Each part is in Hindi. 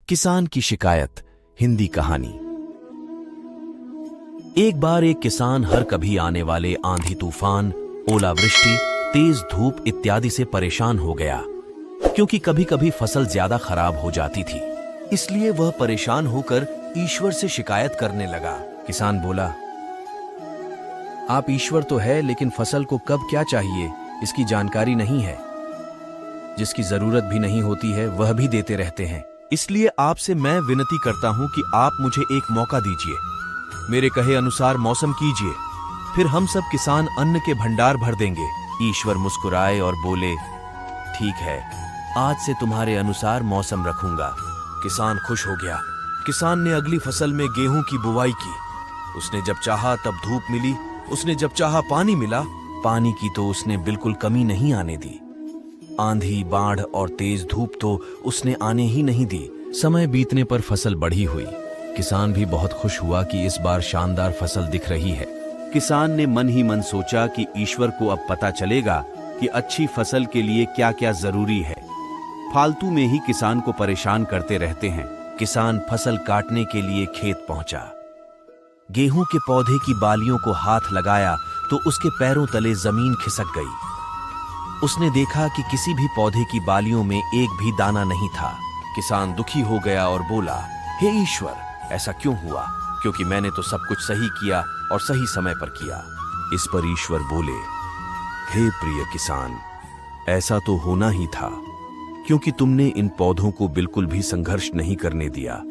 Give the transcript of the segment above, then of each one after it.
किसान की शिकायत। हिंदी कहानी। एक बार एक किसान हर कभी आने वाले आंधी तूफान, ओलावृष्टि, तेज धूप इत्यादि से परेशान हो गया, क्योंकि कभी कभी फसल ज्यादा खराब हो जाती थी। इसलिए वह परेशान होकर ईश्वर से शिकायत करने लगा। किसान बोला, आप ईश्वर तो है, लेकिन फसल को कब क्या चाहिए इसकी जानकारी नहीं है। जिसकी जरूरत भी नहीं होती है वह भी देते रहते हैं। इसलिए आपसे मैं विनती करता हूं कि आप मुझे एक मौका दीजिए, मेरे कहे अनुसार मौसम कीजिए, फिर हम सब किसान अन्न के भंडार भर देंगे। ईश्वर मुस्कुराए और बोले, ठीक है, आज से तुम्हारे अनुसार मौसम रखूंगा। किसान खुश हो गया। किसान ने अगली फसल में गेहूं की बुवाई की। उसने जब चाहा तब धूप मिली, उसने जब चाहा पानी मिला। पानी की तो उसने बिल्कुल कमी नहीं आने दी। आंधी, बाढ़ और तेज धूप तो उसने आने ही नहीं दी। समय बीतने पर फसल बढ़ी हुई। किसान भी बहुत खुश हुआ कि इस बार शानदार फसल दिख रही है। किसान ने मन ही मन सोचा कि ईश्वर को अब पता चलेगा कि अच्छी फसल के लिए क्या क्या जरूरी है। फालतू में ही किसान को परेशान करते रहते हैं। किसान फसल काटने के लिए खेत पहुंचा। गेहूं के पौधे की बालियों को हाथ लगाया तो उसके पैरों तले जमीन खिसक गई। उसने देखा कि किसी भी पौधे की बालियों में एक भी दाना नहीं था। किसान दुखी हो गया और बोला, हे ईश्वर, ऐसा क्यों हुआ? क्योंकि मैंने तो सब कुछ सही किया और सही समय पर किया। इस पर ईश्वर बोले, हे प्रिय किसान, ऐसा तो होना ही था, क्योंकि तुमने इन पौधों को बिल्कुल भी संघर्ष नहीं करने दिया।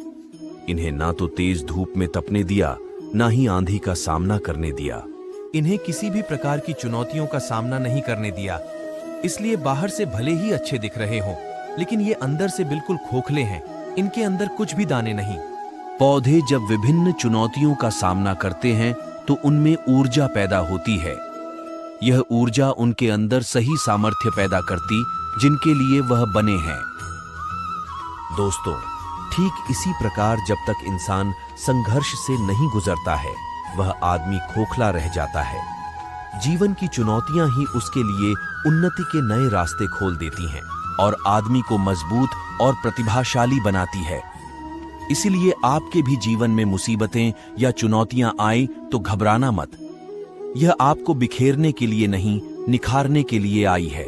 इन्हें ना तो तेज धूप में तपने दिया, ना ही आंधी का सामना करने दिया। इन्हें किसी भी प्रकार की चुनौतियों का सामना नहीं करने दिया। इसलिए बाहर से भले ही अच्छे दिख रहे हों, लेकिन ये अंदर से बिल्कुल खोखले हैं। इनके अंदर कुछ भी दाने नहीं। पौधे जब विभिन्न चुनौतियों का सामना करते हैं तो उनमें ऊर्जा पैदा होती है। यह ऊर्जा उनके अंदर सही सामर्थ्य पैदा करती जिनके लिए वह बने हैं। दोस्तों, ठीक इसी प्रकार जब तक इंसान संघर्ष से नहीं गुजरता है, वह आदमी खोखला रह जाता है। जीवन की चुनौतियां ही उसके लिए उन्नति के नए रास्ते खोल देती हैं और आदमी को मजबूत और प्रतिभाशाली बनाती है। इसीलिए आपके भी जीवन में मुसीबतें या चुनौतियां आए तो घबराना मत। यह आपको बिखेरने के लिए नहीं, निखारने के लिए आई है।